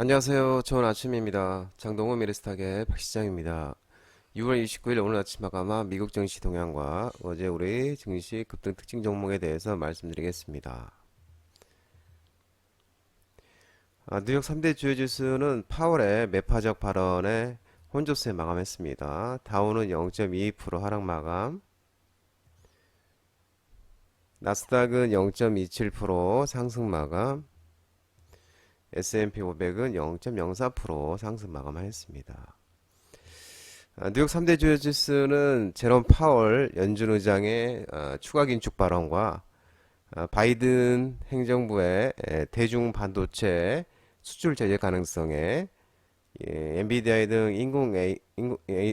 안녕하세요. 좋은 아침입니다. 장동호 미래스탁의 박시장입니다. 6월 29일 오늘 아침 마감한 미국 증시 동향과 어제 우리 증시 급등 특징 종목에 대해서 말씀드리겠습니다. 뉴욕 3대 주요 지수는 파월의 매파적 발언에 혼조세 마감했습니다. 다우는 0.22% 하락 마감, 나스닥은 0.27% 상승 마감, S&P 500은 0.04% 상승 마감하였습니다. 뉴욕 3대 주요 지수는 제롬 파월 연준 의장의 추가 긴축 발언과 바이든 행정부의 대중 반도체 수출 제재 가능성에 엔비디아 등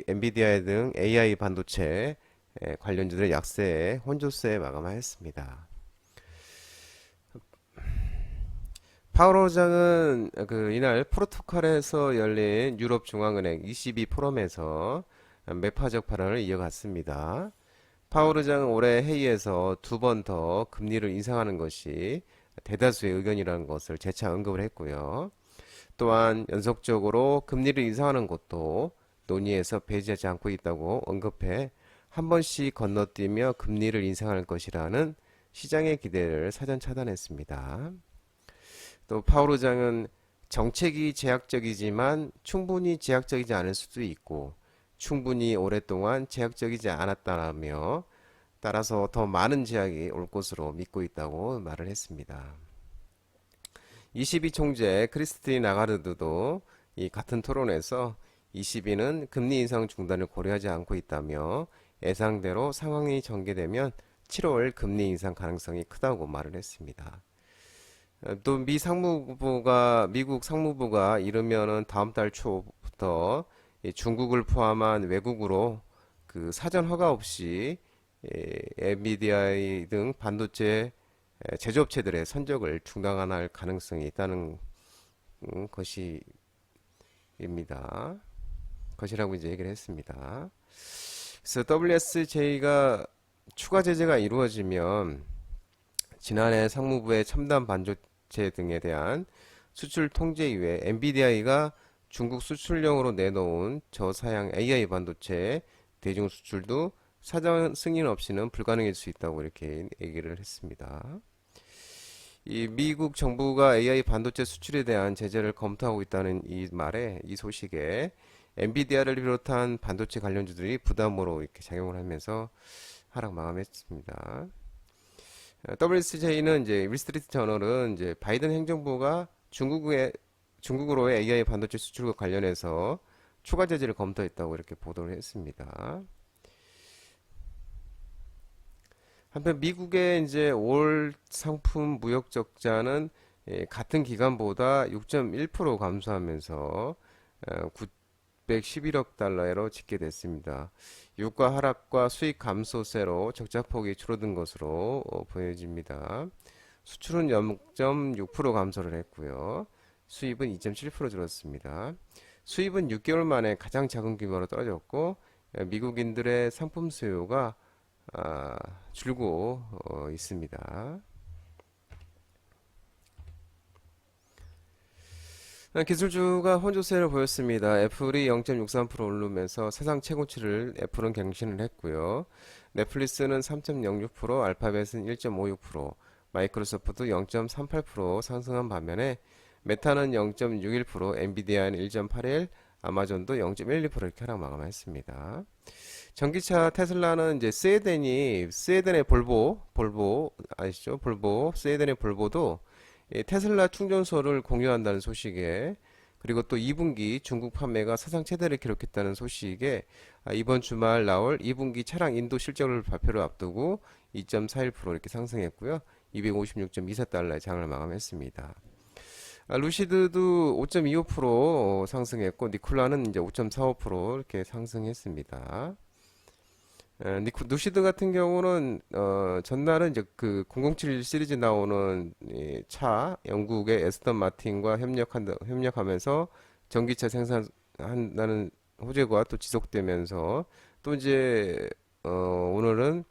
엔비디아 등 AI 반도체 관련주들의 약세에 혼조세에 마감하였습니다. 파월 의장은 이날 프로토콜에서 열린 유럽 중앙은행 ECB 포럼에서 매파적 발언을 이어갔습니다. 파월 의장은 올해 회의에서 두 번 더 금리를 인상하는 것이 대다수의 의견이라는 것을 재차 언급을 했고요. 또한 연속적으로 금리를 인상하는 것도 논의에서 배제하지 않고 있다고 언급해 한 번씩 건너뛰며 금리를 인상할 것이라는 시장의 기대를 사전 차단했습니다. 또 파월 의장은 정책이 제약적이지만 충분히 제약적이지 않을 수도 있고 충분히 오랫동안 제약적이지 않았다라며 따라서 더 많은 제약이 올 것으로 믿고 있다고 말을 했습니다. 22 총재 크리스틴 라가르드도 이 같은 토론에서 22는 금리 인상 중단을 고려하지 않고 있다며 예상대로 상황이 전개되면 7월 금리 인상 가능성이 크다고 말을 했습니다. 또 미국 상무부가 이르면은 다음 달 초부터 중국을 포함한 외국으로 사전 허가 없이 엔비디아 등 반도체 제조업체들의 선적을 중단할 가능성이 있다는 것이라고 이제 얘기를 했습니다. 그래서 WSJ가 추가 제재가 이루어지면 지난해 상무부의 첨단 반도체 등에 대한 수출 통제 이외에 엔비디아가 중국 수출용으로 내놓은 저사양 AI 반도체 대중 수출도 사전 승인 없이는 불가능할 수 있다고 이렇게 얘기를 했습니다. 이 미국 정부가 AI 반도체 수출에 대한 제재를 검토하고 있다는 이 소식에 엔비디아를 비롯한 반도체 관련주들이 부담으로 이렇게 작용을 하면서 하락 마감했습니다. WSJ는 이제 윌스트리트 저널은 이제 바이든 행정부가 중국으로의 AI 반도체 수출과 관련해서 추가 제재를 검토했다고 이렇게 보도를 했습니다. 한편 미국의 이제 올 상품 무역 적자는 같은 기간보다 6.1% 감소하면서 911억 달러로 집계됐습니다. 유가 하락과 수익 감소세로 적자폭이 줄어든 것으로 보여집니다. 수출은 0.6% 감소를 했고요. 수입은 2.7% 줄었습니다. 수입은 6개월 만에 가장 작은 규모로 떨어졌고 미국인들의 상품 수요가 줄고 있습니다. 기술주가 혼조세를 보였습니다. 애플이 0.63% 오르면서 사상 최고치를 애플은 갱신을 했고요. 넷플릭스는 3.06%, 알파벳은 1.56%, 마이크로소프트 0.38% 상승한 반면에 메타는 0.61%, 엔비디아는 1.81%, 아마존도 0.12% 이렇게 하락 마감했습니다. 전기차 테슬라는 이제 스웨덴의 볼보 아시죠? 스웨덴의 볼보도 테슬라 충전소를 공유한다는 소식에 그리고 또 2분기 중국 판매가 사상 최대를 기록했다는 소식에 이번 주말 나올 2분기 차량 인도 실적을 발표를 앞두고 2.41% 이렇게 상승했고요. 256.24달러의 장을 마감했습니다. 루시드도 5.25% 상승했고 니콜라는 이제 5.45% 이렇게 상승했습니다. 루시드 같은 경우는 전날은 이제 007 시리즈 나오는 차 영국의 에스턴 마틴과 협력하면서 전기차 생산한다는 호재가 또 지속되면서 또 이제 오늘은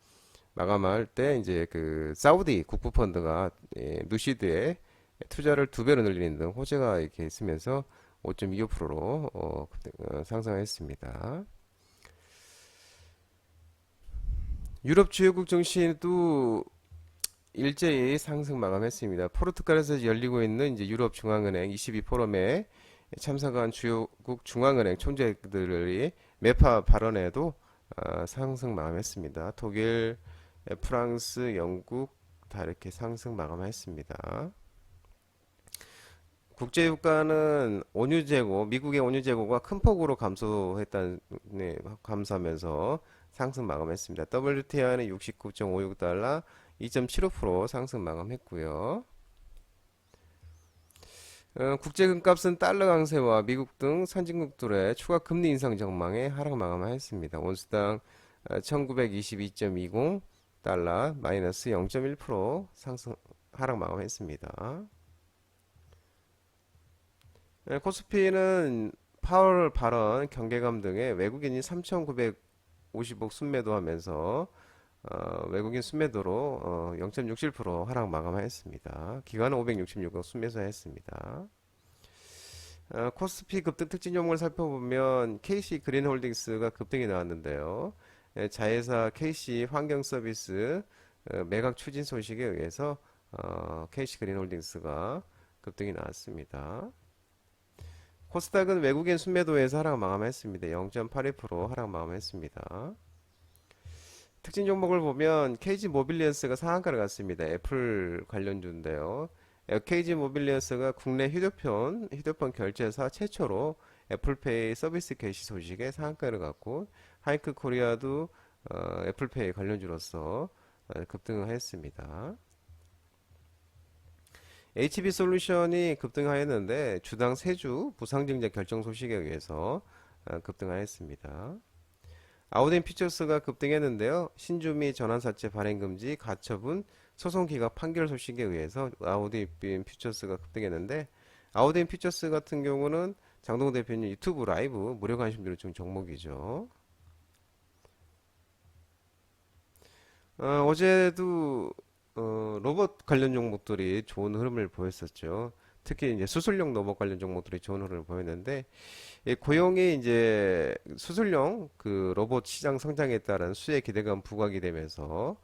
마감할 때 이제 사우디 국부펀드가 루시드에 투자를 두 배로 늘리는 등 호재가 이렇게 있으면서 5.25%로 상승했습니다. 유럽 주요국 증시도 일제히 상승 마감했습니다. 포르투갈에서 열리고 있는 이제 유럽 중앙은행 22 포럼에 참석한 주요국 중앙은행 총재들이 매파 발언에도 상승 마감했습니다. 독일, 프랑스, 영국 다 이렇게 상승 마감했습니다. 국제유가는 원유 재고, 미국의 원유 재고가 큰 폭으로 감소하면서 상승 마감했습니다. WTI는 69.56달러, 2.75% 상승 마감했고요. 국제금값은 달러 강세와 미국 등 선진국들의 추가 금리 인상 전망에 하락 마감했습니다. 온수당 1922.20 달러 마이너스 0.1% 상승 하락 마감했습니다. 코스피는 파월 발언, 경계감 등의 외국인이 3,950억 순매도하면서 외국인 순매도로 0.67% 하락 마감했습니다. 기관은 566억 순매수했습니다. 코스피 급등 특징 종목을 살펴보면 KC 그린홀딩스가 급등이 나왔는데요. 자회사 KC 환경서비스 매각 추진 소식에 의해서 KC 그린홀딩스가 급등이 나왔습니다. 코스닥은 외국인 순매도에서 하락 마감했습니다. 0.82% 하락 마감했습니다. 특징 종목을 보면 KG 모빌리언스가 상한가를 갔습니다. 애플 관련주인데요. KG 모빌리언스가 국내 휴대폰 결제사 최초로 애플페이 서비스 개시 소식에 상한가를 갔고, 하이크 코리아도 애플페이 관련주로서 급등을 했습니다. HB솔루션이 급등하였는데 주당 3주 부상증자 결정 소식에 의해서 급등하였습니다. 아우딘 피처스가 급등했는데요. 신주미 전환사채 발행금지 가처분 소송 기각 판결 소식에 의해서 아우딘 피처스가 급등했는데, 아우딘 피처스 같은 경우는 장동건 대표님 유튜브 라이브 무료 관심 주는 종목이죠. 어제도 로봇 관련 종목들이 좋은 흐름을 보였었죠. 특히 이제 수술용 로봇 관련 종목들이 좋은 흐름을 보였는데, 이 고용이 이제 수술용 그 로봇 시장 성장에 따른 수혜 기대감 부각이 되면서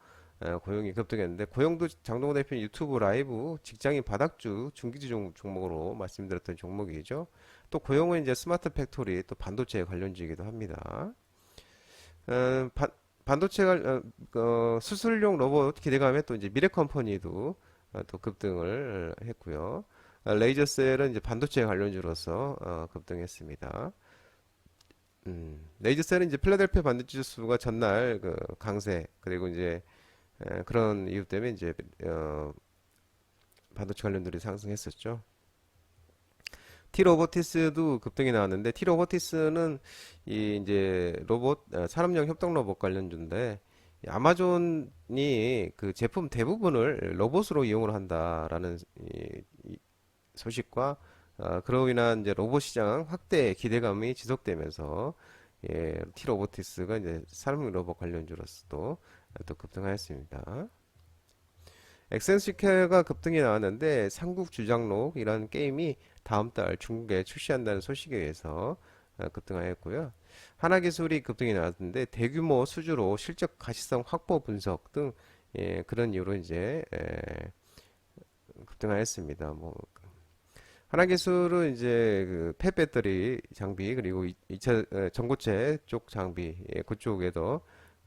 고용이 급등했는데, 고용도 장동건 대표 유튜브 라이브 직장인 바닥주 중기주 종목으로 말씀드렸던 종목이죠. 또 고용은 이제 스마트 팩토리 또 반도체 관련주이기도 합니다. 어, 반, 수술용 로봇 기대감에 또 이제 미래 컴퍼니도 또 급등을 했고요. 레이저셀은 이제 반도체 관련주로서 급등했습니다. 레이저셀은 이제 필라델피아 반도체 지수가 전날 그 강세, 그리고 이제 그런 이유 때문에 이제 반도체 관련들이 상승했었죠. T로보티스도 급등이 나왔는데, T로보티스는 이 이제 로봇 산업용 협동 로봇 관련주인데, 이 아마존이 그 제품 대부분을 로봇으로 이용을 한다라는 이 소식과 그로 인한 이제 로봇 시장 확대 기대감이 지속되면서, T로보티스가 이제 산업용 로봇 관련주로서도 또 급등하였습니다. 엑센시케가 급등이 나왔는데, 삼국 주장록이라는 게임이 다음 달 중국에 출시한다는 소식에 의해서 급등하였고요. 하나기술이 급등이 나왔는데, 대규모 수주로 실적 가시성 확보 분석 등 그런 이유로 이제 급등하였습니다. 뭐 하나기술은 이제 그 폐배터리 장비, 그리고 2차 전고체 쪽 장비, 그쪽에도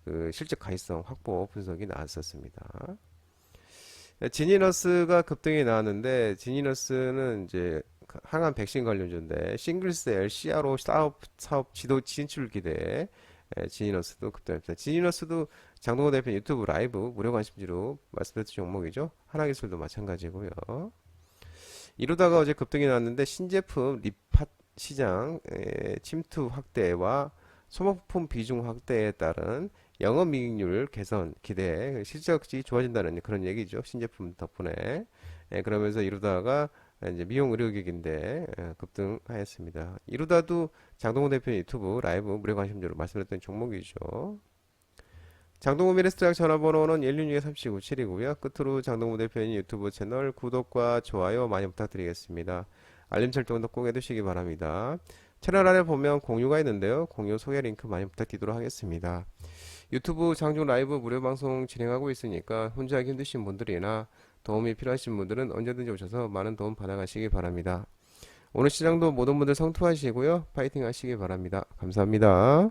그 실적 가시성 확보 분석이 나왔었습니다. 지니너스가 급등이 나왔는데, 지니너스는 이제 항암 백신 관련주인데, 싱글셀 CRO 사업 지도 진출 기대 지니너스도 급등했습니다. 지니너스도 장동건 대표 유튜브 라이브 무료 관심주로 말씀드렸던 종목이죠. 하나기술도 마찬가지고요. 이러다가 어제 급등이 나왔는데, 신제품 리팟 시장 침투 확대와 소모품 비중 확대에 따른 영업이익률 개선 기대, 실적이 좋아진다는 그런 얘기죠. 신제품 덕분에. 그러면서 이루다가 이제 미용 의료기기인데 급등하였습니다. 이루다도 장동건 대표 유튜브 라이브 무료 관심주로 말씀드렸던 종목이죠. 장동구 미래스트락 전화번호는 166-3797이고요. 끝으로 장동구 대표님 유튜브 채널 구독과 좋아요 많이 부탁드리겠습니다. 알림 설정도 꼭 해두시기 바랍니다. 채널 아래 보면 공유가 있는데요. 공유 소개 링크 많이 부탁드리도록 하겠습니다. 유튜브 장중 라이브 무료 방송 진행하고 있으니까 혼자 하기 힘드신 분들이나 도움이 필요하신 분들은 언제든지 오셔서 많은 도움 받아가시기 바랍니다. 오늘 시장도 모든 분들 성투하시고요. 파이팅 하시기 바랍니다. 감사합니다.